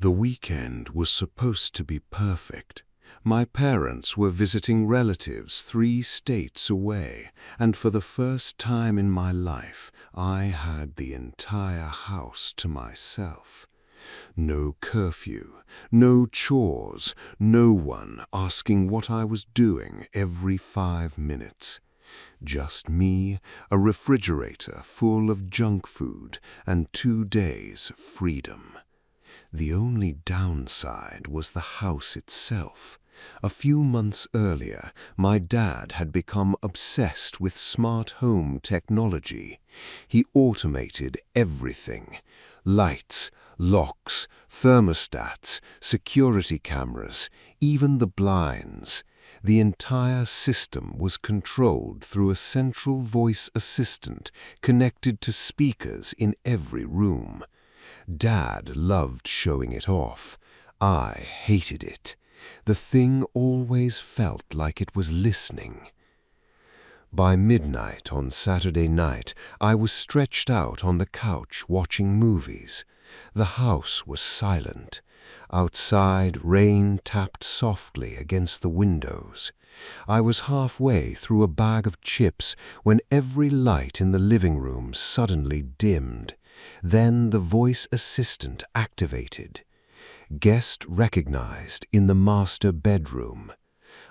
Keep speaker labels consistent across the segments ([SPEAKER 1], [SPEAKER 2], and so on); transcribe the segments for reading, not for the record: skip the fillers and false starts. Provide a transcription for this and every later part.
[SPEAKER 1] The weekend was supposed to be perfect. My parents were visiting relatives 3 states away, and for the first time in my life, I had the entire house to myself. No curfew, no chores, no one asking what I was doing every 5 minutes. Just me, a refrigerator full of junk food, and 2 days of freedom. The only downside was the house itself. A few months earlier, my dad had become obsessed with smart home technology. He automated everything: lights, locks, thermostats, security cameras, even the blinds. The entire system was controlled through a central voice assistant connected to speakers in every room. Dad loved showing it off. I hated it. The thing always felt like it was listening. By midnight on Saturday night, I was stretched out on the couch watching movies. The house was silent. Outside, rain tapped softly against the windows. I was halfway through a bag of chips when every light in the living room suddenly dimmed. Then the voice assistant activated. Guest recognized in the master bedroom.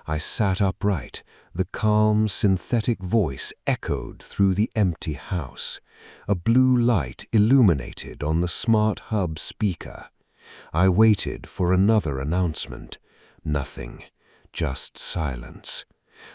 [SPEAKER 1] I sat upright. The calm, synthetic voice echoed through the empty house. A blue light illuminated on the smart hub speaker. I waited for another announcement. Nothing, just silence.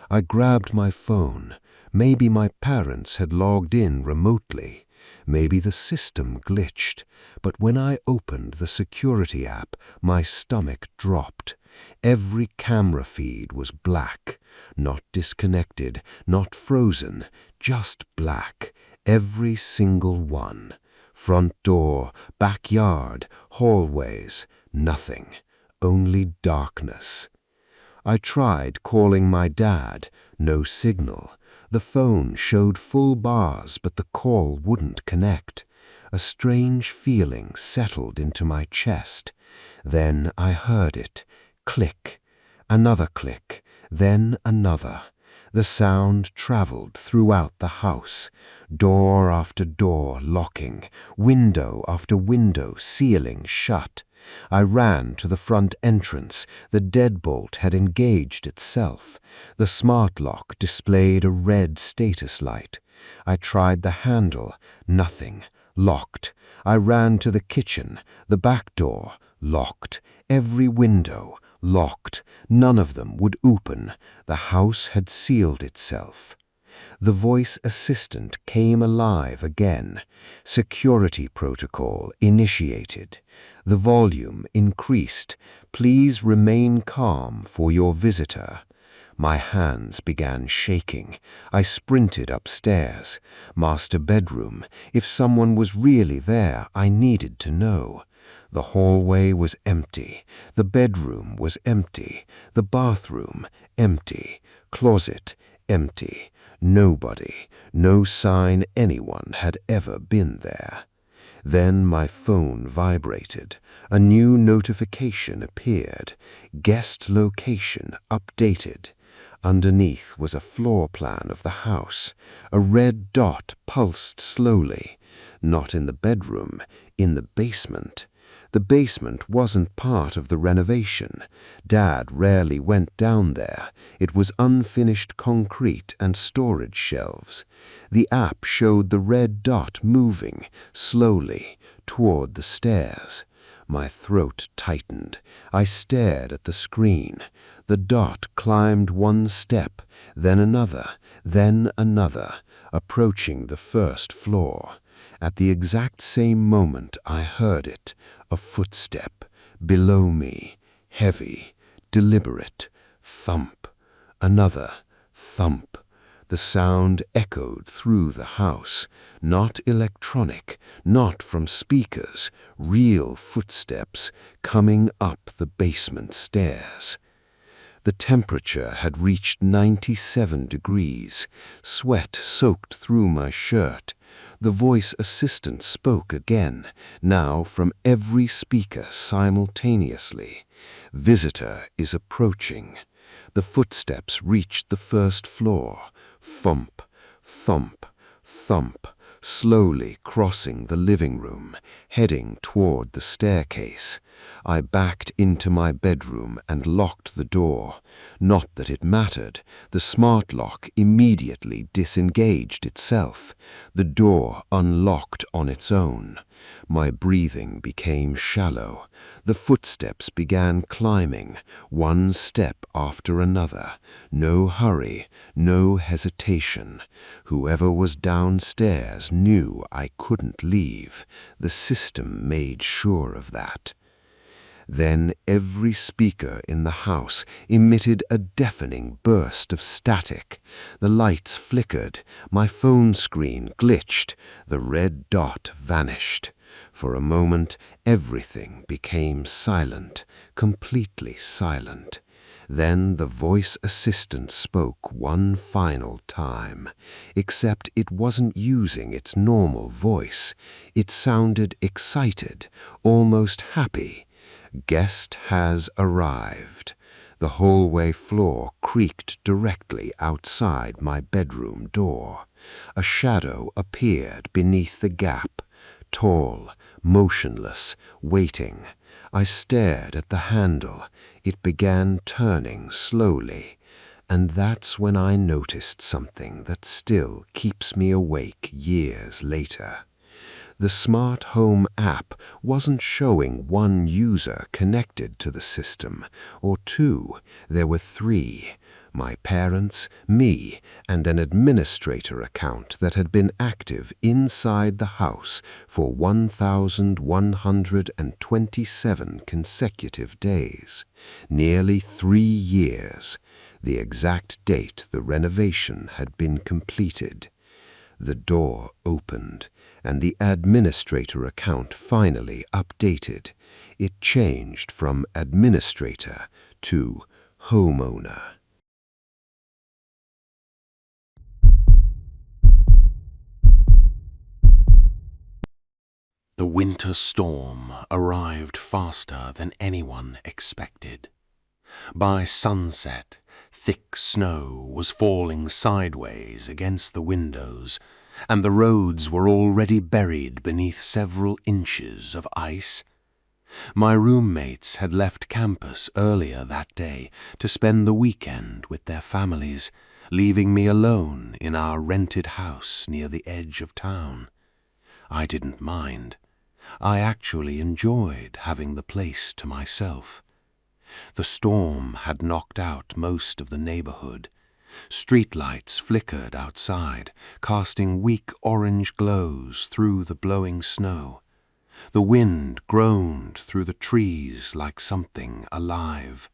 [SPEAKER 1] I grabbed my phone. Maybe my parents had logged in remotely. Maybe the system glitched. But when I opened the security app, my stomach dropped. Every camera feed was black. Not disconnected, not frozen, just black. Every single one. Front door, backyard, hallways, nothing. Only darkness. I tried calling my dad. No signal. The phone showed full bars, but the call wouldn't connect. A strange feeling settled into my chest. Then I heard it. Click. Another click. Then another. The sound traveled throughout the house. Door after door locking. Window after window sealing shut. I ran to the front entrance. The deadbolt had engaged itself. The smart lock displayed a red status light. I tried the handle. Nothing. Locked. I ran to the kitchen. The back door. Locked. Every window. Locked. None of them would open. The house had sealed itself. The voice assistant came alive again. Security protocol initiated. The volume increased. Please remain calm for your visitor. My hands began shaking. I sprinted upstairs. Master bedroom. If someone was really there, I needed to know. The hallway was empty. The bedroom was empty. The bathroom empty. Closet empty. Nobody. No sign anyone had ever been there. Then my phone vibrated. A new notification appeared. Guest location updated. Underneath was a floor plan of the house. A red dot pulsed slowly. Not in the bedroom, in the basement. The basement wasn't part of the renovation. Dad rarely went down there. It was unfinished concrete and storage shelves. The app showed the red dot moving, slowly, toward the stairs. My throat tightened. I stared at the screen. The dot climbed one step, then another, approaching the first floor. At the exact same moment I heard it. A footstep, below me, heavy, deliberate, thump, another, thump. The sound echoed through the house, not electronic, not from speakers, real footsteps coming up the basement stairs. The temperature had reached 97 degrees, sweat soaked through my shirt. The voice assistant spoke again, now from every speaker simultaneously. "Visitor is approaching." The footsteps reached the first floor. Thump, thump, thump, slowly crossing the living room, heading toward the staircase. I backed into my bedroom and locked the door. Not that it mattered. The smart lock immediately disengaged itself. The door unlocked on its own. My breathing became shallow. The footsteps began climbing, one step after another. No hurry, no hesitation. Whoever was downstairs knew I couldn't leave. The system made sure of that. Then every speaker in the house emitted a deafening burst of static. The lights flickered, my phone screen glitched, the red dot vanished. For a moment, everything became silent, completely silent. Then the voice assistant spoke one final time, except it wasn't using its normal voice. It sounded excited, almost happy. "Guest has arrived." The hallway floor creaked directly outside my bedroom door. A shadow appeared beneath the gap, tall, motionless, waiting. I stared at the handle. It began turning slowly, and that's when I noticed something that still keeps me awake years later. The smart home app wasn't showing one user connected to the system, or two. There were three: my parents, me, and an administrator account that had been active inside the house for 1,127 consecutive days. Nearly 3 years, the exact date the renovation had been completed. The door opened, and the administrator account finally updated. It changed from administrator to homeowner.
[SPEAKER 2] The winter storm arrived faster than anyone expected. By sunset, thick snow was falling sideways against the windows, and the roads were already buried beneath several inches of ice. My roommates had left campus earlier that day to spend the weekend with their families, leaving me alone in our rented house near the edge of town. I didn't mind. I actually enjoyed having the place to myself. The storm had knocked out most of the neighborhood. Streetlights flickered outside, casting weak orange glows through the blowing snow. The wind groaned through the trees like something alive.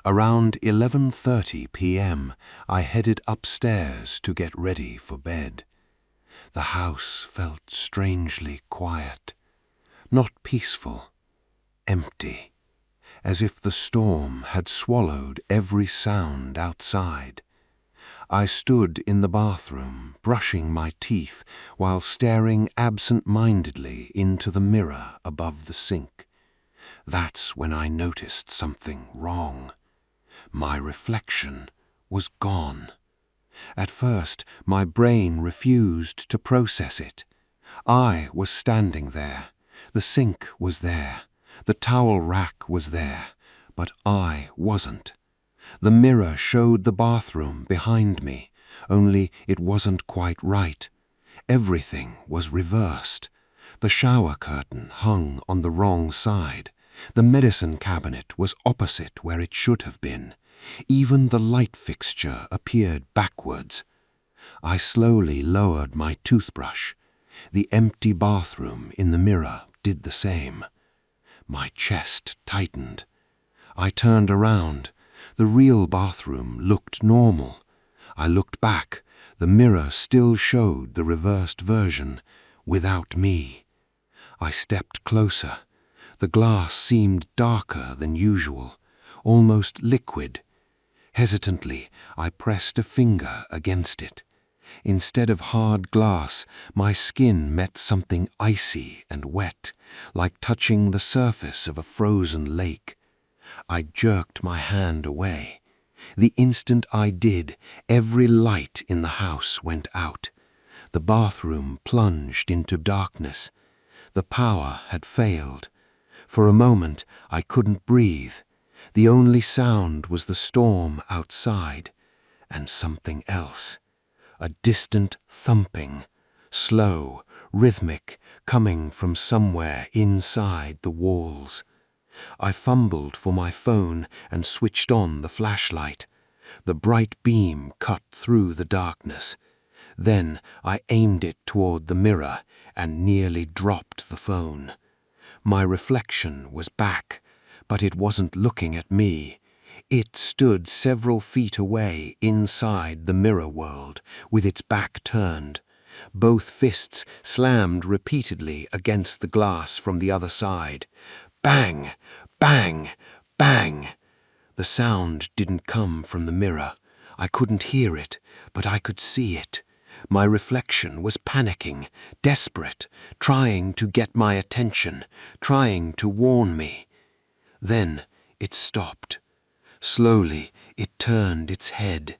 [SPEAKER 2] Around 11:30 p.m., I headed upstairs to get ready for bed. The house felt strangely quiet, not peaceful, empty, as if the storm had swallowed every sound outside. I stood in the bathroom, brushing my teeth while staring absent-mindedly into the mirror above the sink. That's when I noticed something wrong. My reflection was gone. At first, my brain refused to process it. I was standing there. The sink was there. The towel rack was there. But I wasn't. The mirror showed the bathroom behind me, only it wasn't quite right. Everything was reversed. The shower curtain hung on the wrong side. The medicine cabinet was opposite where it should have been. Even the light fixture appeared backwards. I slowly lowered my toothbrush. The empty bathroom in the mirror did the same. My chest tightened. I turned around. The real bathroom looked normal. I looked back. The mirror still showed the reversed version, without me. I stepped closer. The glass seemed darker than usual, almost liquid. Hesitantly, I pressed a finger against it. Instead of hard glass, my skin met something icy and wet, like touching the surface of a frozen lake. I jerked my hand away. The instant I did, every light in the house went out. The bathroom plunged into darkness. The power had failed. For a moment, I couldn't breathe. The only sound was the storm outside, and something else. A distant thumping, slow, rhythmic, coming from somewhere inside the walls. I fumbled for my phone and switched on the flashlight. The bright beam cut through the darkness. Then I aimed it toward the mirror and nearly dropped the phone. My reflection was back, but it wasn't looking at me. It stood several feet away inside the mirror world, with its back turned. Both fists slammed repeatedly against the glass from the other side. Bang! Bang! Bang! The sound didn't come from the mirror. I couldn't hear it, but I could see it. My reflection was panicking, desperate, trying to get my attention, trying to warn me. Then it stopped. Slowly, it turned its head.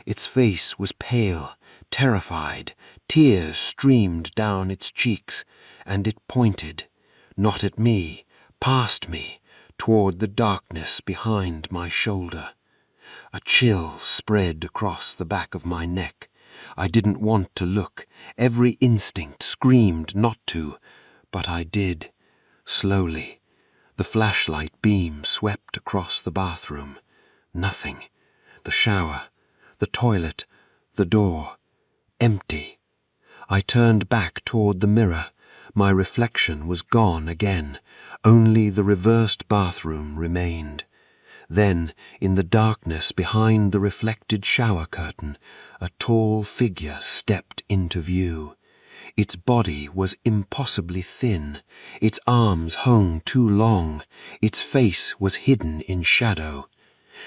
[SPEAKER 2] Its face was pale, terrified. Tears streamed down its cheeks, and it pointed, not at me, past me, toward the darkness behind my shoulder. A chill spread across the back of my neck. I didn't want to look. Every instinct screamed not to, but I did. Slowly, the flashlight beam swept across the bathroom. Nothing. The shower, the toilet, the door. Empty. I turned back toward the mirror. My reflection was gone again. Only the reversed bathroom remained. Then, in the darkness behind the reflected shower curtain, a tall figure stepped into view. Its body was impossibly thin. Its arms hung too long. Its face was hidden in shadow.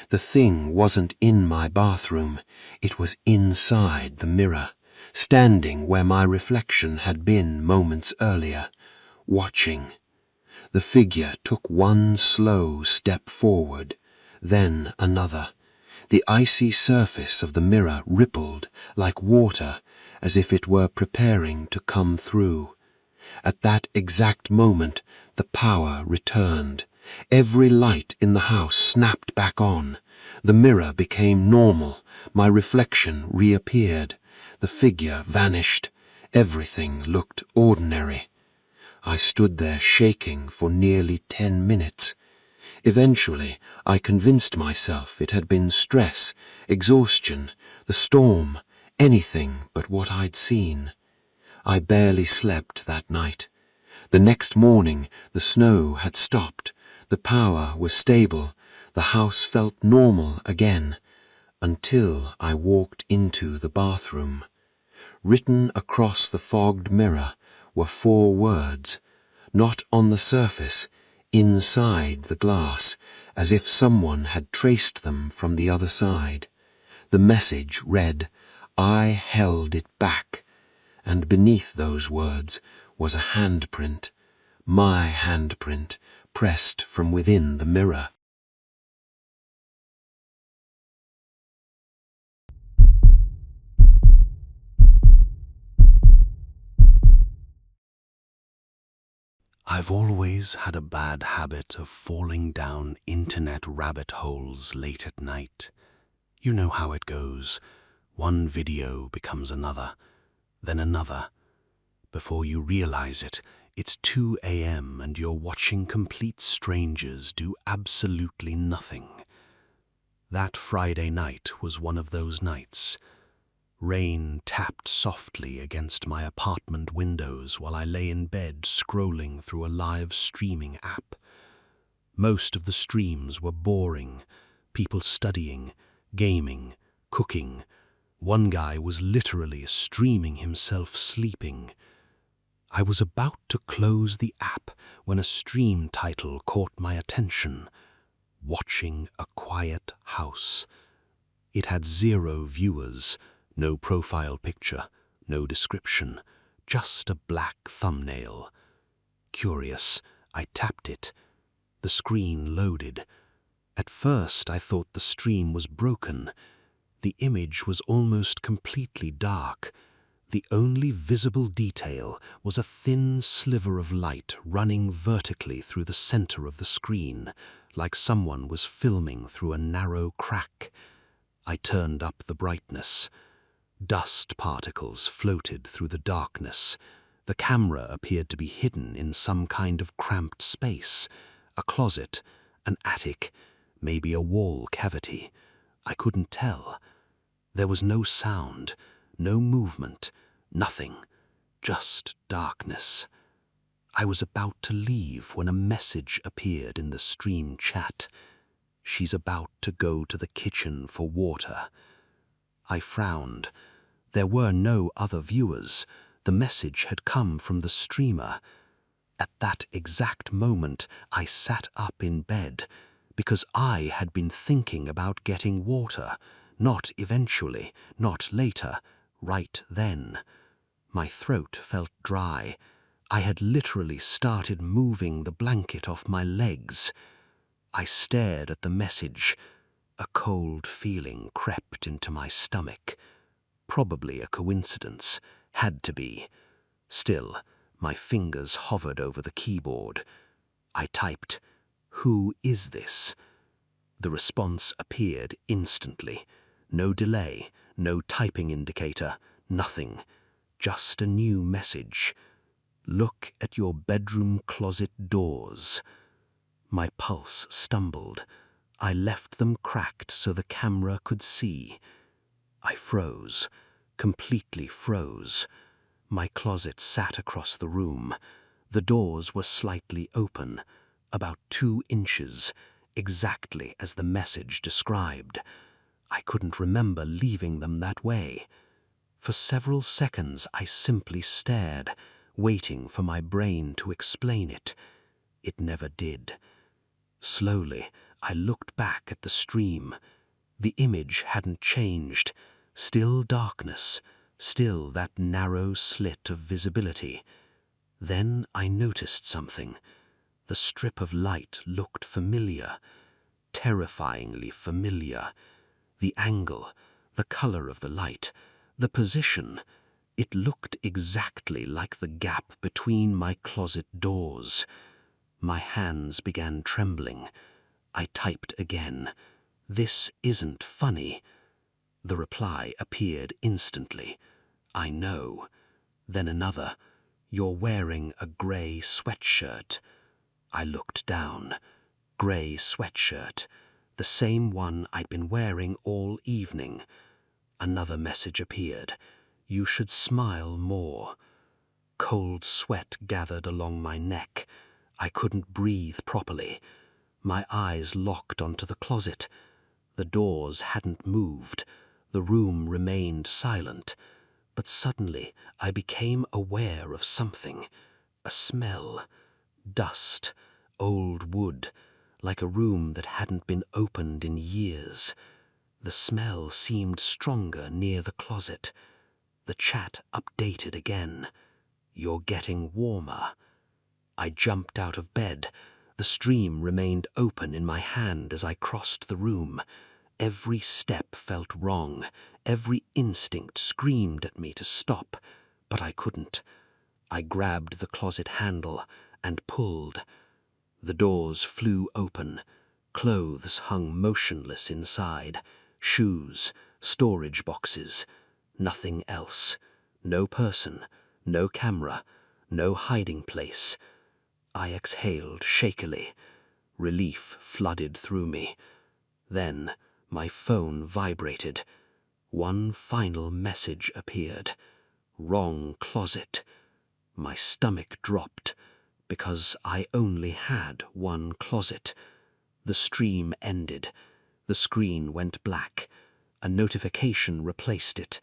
[SPEAKER 2] The thing wasn't in my bathroom. It was inside the mirror, standing where my reflection had been moments earlier, watching. The figure took one slow step forward, then another. The icy surface of the mirror rippled like water, as if it were preparing to come through. At that exact moment, the power returned. Every light in the house snapped back on. The mirror became normal. My reflection reappeared. The figure vanished. Everything looked ordinary. I stood there shaking for nearly 10 minutes. Eventually, I convinced myself it had been stress, exhaustion, the storm, anything but what I'd seen. I barely slept that night. The next morning, the snow had stopped. The power was stable. The house felt normal again, until I walked into the bathroom. Written across the fogged mirror were 4 words, not on the surface, inside the glass, as if someone had traced them from the other side. The message read, "I held it back," and beneath those words was a handprint, my handprint, pressed from within the mirror. I've always had a bad habit of falling down internet rabbit holes late at night. You know how it goes. One video becomes another, then another. Before you realize it, it's 2 a.m. and you're watching complete strangers do absolutely nothing. That Friday night was one of those nights. Rain tapped softly against my apartment windows while I lay in bed scrolling through a live streaming app. Most of the streams were boring, people studying, gaming, cooking. One guy was literally streaming himself sleeping. I was about to close the app when a stream title caught my attention. Watching a Quiet House. It had 0 viewers, No profile picture, no description, just a black thumbnail. Curious, I tapped it. The screen loaded. At first I thought the stream was broken. The image was almost completely dark. The only visible detail was a thin sliver of light running vertically through the center of the screen, like someone was filming through a narrow crack. I turned up the brightness. Dust particles floated through the darkness. The camera appeared to be hidden in some kind of cramped space, a closet, an attic, maybe a wall cavity. I couldn't tell. There was no sound, no movement, nothing, just darkness. I was about to leave when a message appeared in the stream chat. She's about to go to the kitchen for water. I frowned. There were no other viewers. The message had come from the streamer. At that exact moment, I sat up in bed because I had been thinking about getting water, not eventually, not later, right then. My throat felt dry. I had literally started moving the blanket off my legs. I stared at the message. A cold feeling crept into my stomach. Probably a coincidence. Had to be. Still, my fingers hovered over the keyboard. I typed, "Who is this?" The response appeared instantly. No delay, no typing indicator, nothing. Just a new message. "Look at your bedroom closet doors." My pulse stumbled. I left them cracked so the camera could see. I froze, completely froze. My closet sat across the room. The doors were slightly open, about 2 inches, exactly as the message described. I couldn't remember leaving them that way. For several seconds I simply stared, waiting for my brain to explain it. It never did. Slowly, I looked back at the stream. The image hadn't changed. Still darkness, still that narrow slit of visibility. Then I noticed something. The strip of light looked familiar, terrifyingly familiar. The angle, the color of the light, the position. It looked exactly like the gap between my closet doors. My hands began trembling. I typed again. "This isn't funny." The reply appeared instantly. "I know." Then another. "You're wearing a gray sweatshirt." I looked down. Gray sweatshirt. The same one I'd been wearing all evening. Another message appeared. "You should smile more." Cold sweat gathered along my neck. I couldn't breathe properly. My eyes locked onto the closet. The doors hadn't moved. The room remained silent. But suddenly I became aware of something. A smell. Dust. Old wood. Like a room that hadn't been opened in years. The smell seemed stronger near the closet. The chat updated again. "You're getting warmer." I jumped out of bed. The stream remained open in my hand as I crossed the room. Every step felt wrong. Every instinct screamed at me to stop, but I couldn't. I grabbed the closet handle and pulled. The doors flew open. Clothes hung motionless inside. Shoes, storage boxes. Nothing else. No person, no camera, no hiding place. I exhaled shakily. Relief flooded through me. Then my phone vibrated. One final message appeared. "Wrong closet." My stomach dropped, because I only had one closet. The stream ended. The screen went black. A notification replaced it.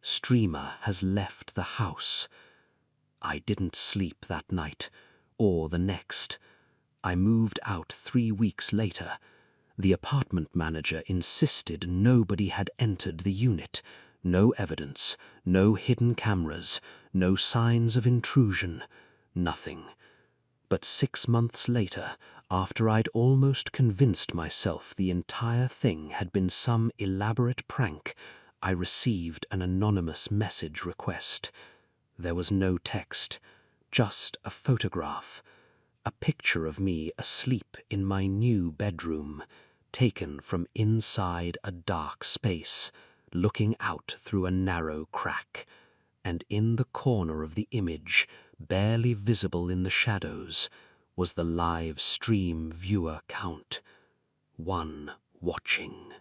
[SPEAKER 2] "Streamer has left the house." I didn't sleep that night, or the next. I moved out 3 weeks later. The apartment manager insisted nobody had entered the unit.
[SPEAKER 3] No evidence, no hidden cameras, no signs of intrusion, nothing. But 6 months later, after I'd almost convinced myself the entire thing had been some elaborate prank, I received an anonymous message request. There was no text, just a photograph, a picture of me asleep in my new bedroom, taken from inside a dark space, looking out through a narrow crack, and in the corner of the image, barely visible in the shadows, was the live stream viewer count. 1 watching.